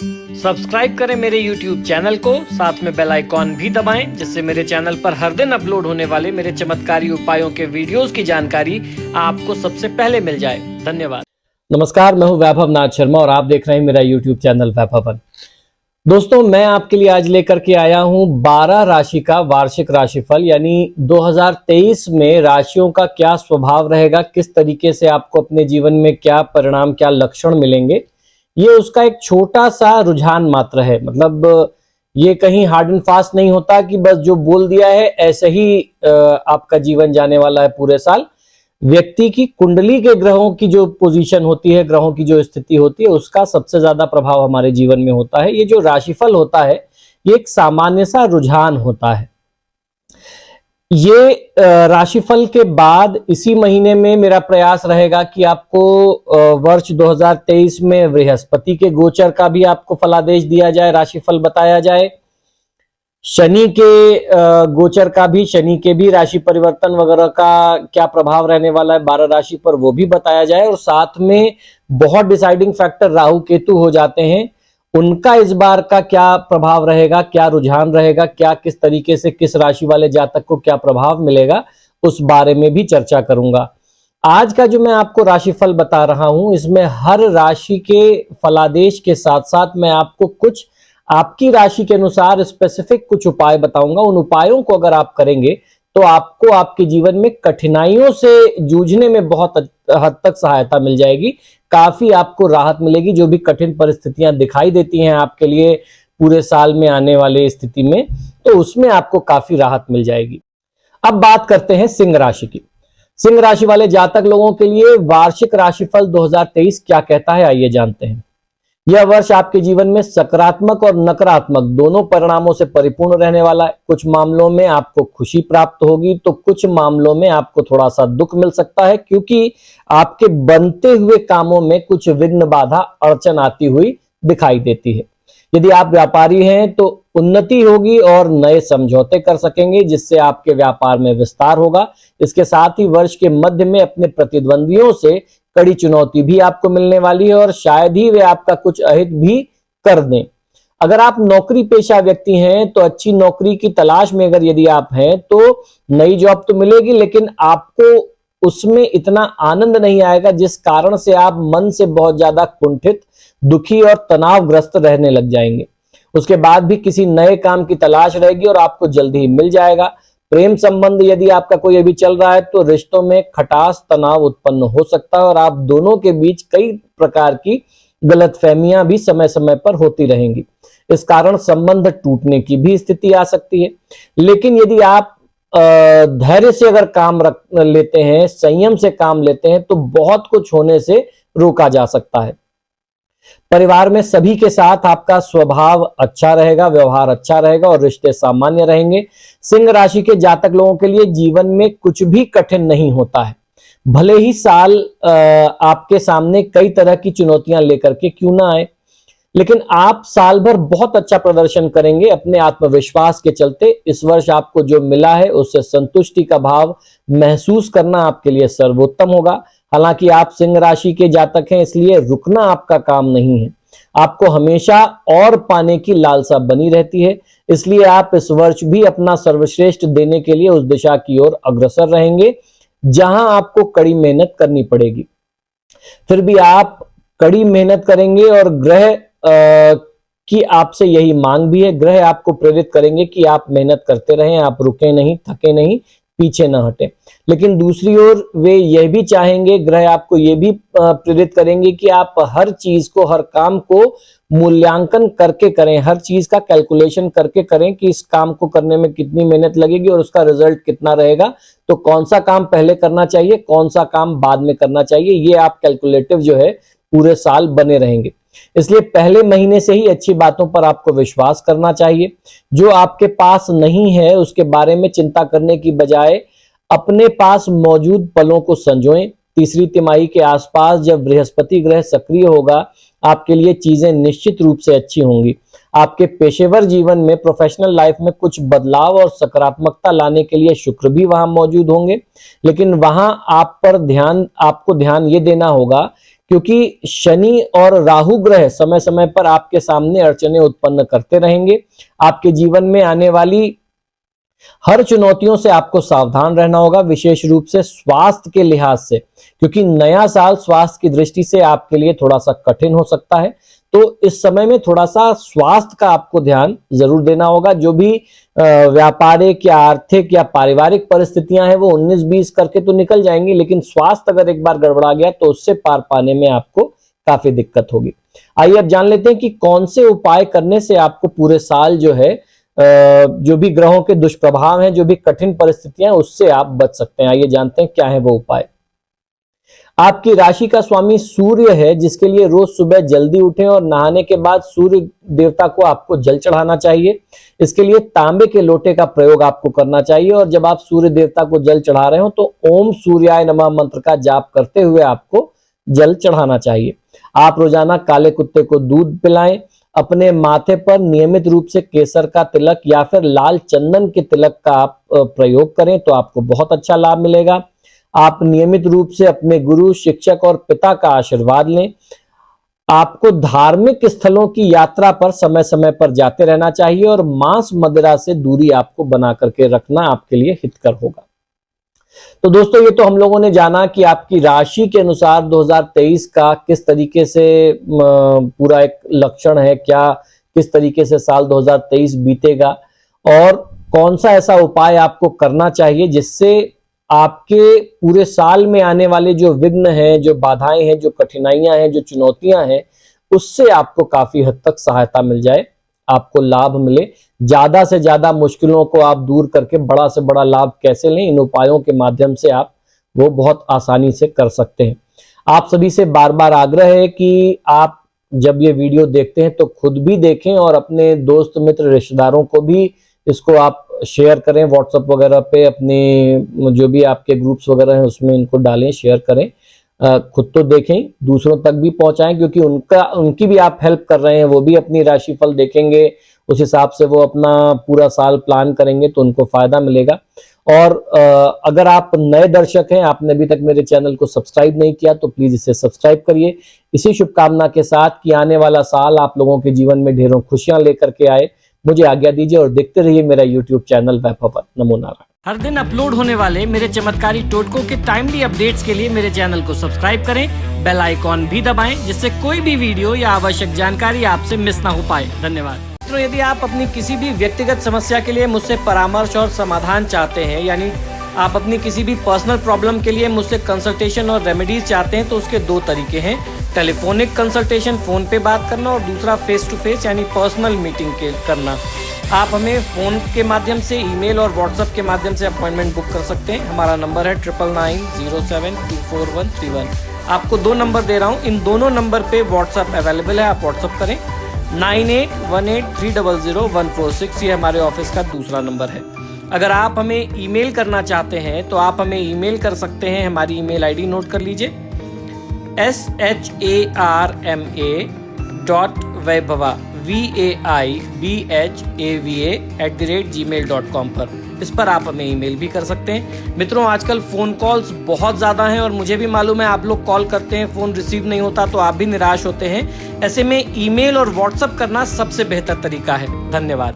Subscribe करें मेरे YouTube channel को, साथ में बेल आइकॉन भी दबाएं, जिससे मेरे चैनल पर हर दिन अपलोड होने वाले मेरे चमत्कारी उपायों के वीडियोस की जानकारी आपको सबसे पहले मिल जाए। धन्यवाद। नमस्कार, मैं हूं वैभव नाथ शर्मा और आप देख रहे हैं मेरा YouTube चैनल वैभवन। दोस्तों, मैं आपके लिए आज लेकर के आया हूं 12 राशि का वार्षिक राशिफल, यानी 2023 में राशियों का क्या स्वभाव रहेगा, किस तरीके से आपको अपने जीवन में क्या परिणाम, क्या लक्षण मिलेंगे। ये उसका एक छोटा सा रुझान मात्र है। मतलब ये कहीं हार्ड एंड फास्ट नहीं होता कि बस जो बोल दिया है ऐसे ही आपका जीवन जाने वाला है पूरे साल। व्यक्ति की कुंडली के ग्रहों की जो पोजीशन होती है, ग्रहों की जो स्थिति होती है, उसका सबसे ज्यादा प्रभाव हमारे जीवन में होता है। ये जो राशिफल होता है ये एक सामान्य सा रुझान होता है। ये राशिफल के बाद इसी महीने में मेरा प्रयास रहेगा कि आपको वर्ष 2023 में बृहस्पति के गोचर का भी आपको फलादेश दिया जाए, राशिफल बताया जाए। शनि के गोचर का भी, शनि के भी राशि परिवर्तन वगैरह का क्या प्रभाव रहने वाला है 12 राशि पर, वो भी बताया जाए। और साथ में बहुत डिसाइडिंग फैक्टर राहु केतु हो जाते हैं, उनका इस बार का क्या प्रभाव रहेगा, क्या रुझान रहेगा, क्या किस तरीके से किस राशि वाले जातक को क्या प्रभाव मिलेगा, उस बारे में भी चर्चा करूंगा। आज का जो मैं आपको राशिफल बता रहा हूं, इसमें हर राशि के फलादेश के साथ साथ मैं आपको कुछ आपकी राशि के अनुसार स्पेसिफिक कुछ उपाय बताऊंगा। उन उपायों को अगर आप करेंगे तो आपको आपके जीवन में कठिनाइयों से जूझने में बहुत हद तक सहायता मिल जाएगी, काफी आपको राहत मिलेगी। जो भी कठिन परिस्थितियां दिखाई देती हैं आपके लिए पूरे साल में आने वाले स्थिति में, तो उसमें आपको काफी राहत मिल जाएगी। अब बात करते हैं सिंह राशि की। सिंह राशि वाले जातक लोगों के लिए वार्षिक राशिफल 2023 क्या कहता है, आइए जानते हैं। यह वर्ष आपके जीवन में सकारात्मक और नकारात्मक दोनों परिणामों से परिपूर्ण रहने वाला है। कुछ मामलों में आपको खुशी प्राप्त होगी तो कुछ मामलों में आपको थोड़ा सा दुख मिल सकता है, क्योंकि आपके बनते हुए कामों में कुछ विघ्न, बाधा, अड़चन आती हुई दिखाई देती है। यदि आप व्यापारी हैं तो उन्नति होगी और नए समझौते कर सकेंगे, जिससे आपके व्यापार में विस्तार होगा। इसके साथ ही वर्ष के मध्य में अपने प्रतिद्वंदियों से कड़ी चुनौती भी आपको मिलने वाली है और शायद ही वे आपका कुछ अहित भी कर दें। अगर आप नौकरी पेशा व्यक्ति हैं तो अच्छी नौकरी की तलाश में अगर यदि आप हैं तो नई जॉब तो मिलेगी, लेकिन आपको उसमें इतना आनंद नहीं आएगा, जिस कारण से आप मन से बहुत ज्यादा कुंठित, दुखी और तनावग्रस्त रहने लग जाएंगे। उसके बाद भी किसी नए काम की तलाश रहेगी और आपको जल्दी ही मिल जाएगा। प्रेम संबंध यदि आपका कोई अभी चल रहा है तो रिश्तों में खटास, तनाव उत्पन्न हो सकता है और आप दोनों के बीच कई प्रकार की गलतफहमियां भी समय समय पर होती रहेंगी। इस कारण संबंध टूटने की भी स्थिति आ सकती है। लेकिन यदि आप धैर्य से अगर काम रख लेते हैं, संयम से काम लेते हैं, तो बहुत कुछ होने से रोका जा सकता है। परिवार में सभी के साथ आपका स्वभाव अच्छा रहेगा, व्यवहार अच्छा रहेगा और रिश्ते सामान्य रहेंगे। सिंह राशि के जातक लोगों के लिए जीवन में कुछ भी कठिन नहीं होता है। भले ही साल आपके सामने कई तरह की चुनौतियां लेकर के क्यों ना आए, लेकिन आप साल भर बहुत अच्छा प्रदर्शन करेंगे अपने आत्मविश्वास के चलते। इस वर्ष आपको जो मिला है उससे संतुष्टि का भाव महसूस करना आपके लिए सर्वोत्तम होगा। हालांकि आप सिंह राशि के जातक हैं, इसलिए रुकना आपका काम नहीं है। आपको हमेशा और पाने की लालसा बनी रहती है, इसलिए आप इस वर्ष भी अपना सर्वश्रेष्ठ देने के लिए उस दिशा की ओर अग्रसर रहेंगे जहां आपको कड़ी मेहनत करनी पड़ेगी। फिर भी आप कड़ी मेहनत करेंगे और ग्रह की आपसे यही मांग भी है। ग्रह आपको प्रेरित करेंगे कि आप मेहनत करते रहें, आप रुके नहीं, थके नहीं, पीछे न हटें। लेकिन दूसरी ओर वे यह भी चाहेंगे, ग्रह आपको यह भी प्रेरित करेंगे कि आप हर चीज को, हर काम को मूल्यांकन करके करें, हर चीज का कैलकुलेशन करके करें कि इस काम को करने में कितनी मेहनत लगेगी और उसका रिजल्ट कितना रहेगा। तो कौन सा काम पहले करना चाहिए, कौन सा काम बाद में करना चाहिए, ये आप कैलकुलेटिव जो है पूरे साल बने रहेंगे। इसलिए पहले महीने से ही अच्छी बातों पर आपको विश्वास करना चाहिए। जो आपके पास नहीं है उसके बारे में चिंता करने की बजाय अपने पास मौजूद पलों को संजोएं। तीसरी तिमाही के आसपास जब बृहस्पति ग्रह सक्रिय होगा, आपके लिए चीजें निश्चित रूप से अच्छी होंगी। आपके पेशेवर जीवन में, प्रोफेशनल लाइफ में कुछ बदलाव और सकारात्मकता लाने के लिए शुक्र भी वहां मौजूद होंगे, लेकिन वहां आपको ध्यान ये देना होगा क्योंकि शनि और राहु ग्रह समय समय पर आपके सामने अड़चने उत्पन्न करते रहेंगे। आपके जीवन में आने वाली हर चुनौतियों से आपको सावधान रहना होगा, विशेष रूप से स्वास्थ्य के लिहाज से, क्योंकि नया साल स्वास्थ्य की दृष्टि से आपके लिए थोड़ा सा कठिन हो सकता है। तो इस समय में थोड़ा सा स्वास्थ्य का आपको ध्यान जरूर देना होगा। जो भी व्यापारिक या आर्थिक या पारिवारिक परिस्थितियां हैं वो 19-20 करके तो निकल जाएंगी, लेकिन स्वास्थ्य अगर एक बार गड़बड़ा गया तो उससे पार पाने में आपको काफी दिक्कत होगी। आइए अब जान लेते हैं कि कौन से उपाय करने से आपको पूरे साल जो है जो भी ग्रहों के दुष्प्रभाव हैं, जो भी कठिन परिस्थितियां हैं, उससे आप बच सकते हैं। आइए जानते हैं क्या है वो उपाय। आपकी राशि का स्वामी सूर्य है, जिसके लिए रोज सुबह जल्दी उठें और नहाने के बाद सूर्य देवता को आपको जल चढ़ाना चाहिए। इसके लिए तांबे के लोटे का प्रयोग आपको करना चाहिए और जब आप सूर्य देवता को जल चढ़ा रहे हो तो ओम सूर्याय नमः मंत्र का जाप करते हुए आपको जल चढ़ाना चाहिए। आप रोजाना काले कुत्ते को दूध पिलाएं। अपने माथे पर नियमित रूप से केसर का तिलक या फिर लाल चंदन के तिलक का आप प्रयोग करें तो आपको बहुत अच्छा लाभ मिलेगा। आप नियमित रूप से अपने गुरु, शिक्षक और पिता का आशीर्वाद लें। आपको धार्मिक स्थलों की यात्रा पर समय समय पर जाते रहना चाहिए और मांस मदिरा से दूरी आपको बना करके रखना आपके लिए हितकर होगा। तो दोस्तों, ये तो हम लोगों ने जाना कि आपकी राशि के अनुसार 2023 का किस तरीके से पूरा एक लक्षण है, क्या किस तरीके से साल 2023 बीतेगा और कौन सा ऐसा उपाय आपको करना चाहिए जिससे आपके पूरे साल में आने वाले जो विघ्न हैं, जो बाधाएं हैं, जो कठिनाइयां हैं, जो चुनौतियां हैं, उससे आपको काफी हद तक सहायता मिल जाए, आपको लाभ मिले। ज्यादा से ज्यादा मुश्किलों को आप दूर करके बड़ा से बड़ा लाभ कैसे लें, इन उपायों के माध्यम से आप वो बहुत आसानी से कर सकते हैं। आप सभी से बार बार आग्रह है कि आप जब ये वीडियो देखते हैं तो खुद भी देखें और अपने दोस्त मित्र रिश्तेदारों को भी इसको आप शेयर करें, व्हाट्सएप वगैरह पे अपने जो भी आपके ग्रुप्स वगैरह हैं उसमें इनको डालें, शेयर करें। खुद तो देखें, दूसरों तक भी पहुंचाएं, क्योंकि उनकी भी आप हेल्प कर रहे हैं। वो भी अपनी राशिफल देखेंगे, उस हिसाब से वो अपना पूरा साल प्लान करेंगे तो उनको फायदा मिलेगा। और अगर आप नए दर्शक हैं, आपने अभी तक मेरे चैनल को सब्सक्राइब नहीं किया तो प्लीज इसे सब्सक्राइब करिए। इसी शुभकामना के साथ कि आने वाला साल आप लोगों के जीवन में ढेरों खुशियां लेकर के आए, मुझे आज्ञा दीजिए और देखते रहिए मेरा YouTube चैनल वैभवन। नमो नारायण। हर दिन अपलोड होने वाले मेरे चमत्कारी टोटकों के टाइमली अपडेट्स के लिए मेरे चैनल को सब्सक्राइब करें, बेल आइकॉन भी दबाएं, जिससे कोई भी वीडियो या आवश्यक जानकारी आपसे मिस ना हो पाए। धन्यवाद। मित्रों, यदि आप अपनी किसी भी व्यक्तिगत समस्या के लिए मुझसे परामर्श और समाधान चाहते हैं, यानी आप अपनी किसी भी पर्सनल प्रॉब्लम के लिए मुझसे कंसल्टेशन और रेमेडीज चाहते हैं, तो उसके दो तरीके हैं। टेलीफोनिक कंसल्टेशन, फोन पे बात करना, और दूसरा फेस टू फेस यानी पर्सनल मीटिंग करना। आप हमें फ़ोन के माध्यम से, ईमेल और व्हाट्सएप के माध्यम से अपॉइंटमेंट बुक कर सकते हैं। हमारा नंबर है 9990724131। आपको दो नंबर दे रहा हूँ, इन दोनों नंबर पे व्हाट्सएप अवेलेबल है, आप व्हाट्सएप करें। 9818300146 ये हमारे ऑफिस का दूसरा नंबर है। अगर आप हमें ईमेल करना चाहते हैं तो आप हमें ईमेल कर सकते हैं। हमारी ईमेल आईडी नोट कर लीजिए, sharma@vaibhava@gmail.com पर। इस पर आप हमें ईमेल भी कर सकते हैं। मित्रों, आजकल फ़ोन कॉल्स बहुत ज़्यादा हैं और मुझे भी मालूम है आप लोग कॉल करते हैं, फ़ोन रिसीव नहीं होता तो आप भी निराश होते हैं। ऐसे में ईमेल और व्हाट्सएप करना सबसे बेहतर तरीका है। धन्यवाद।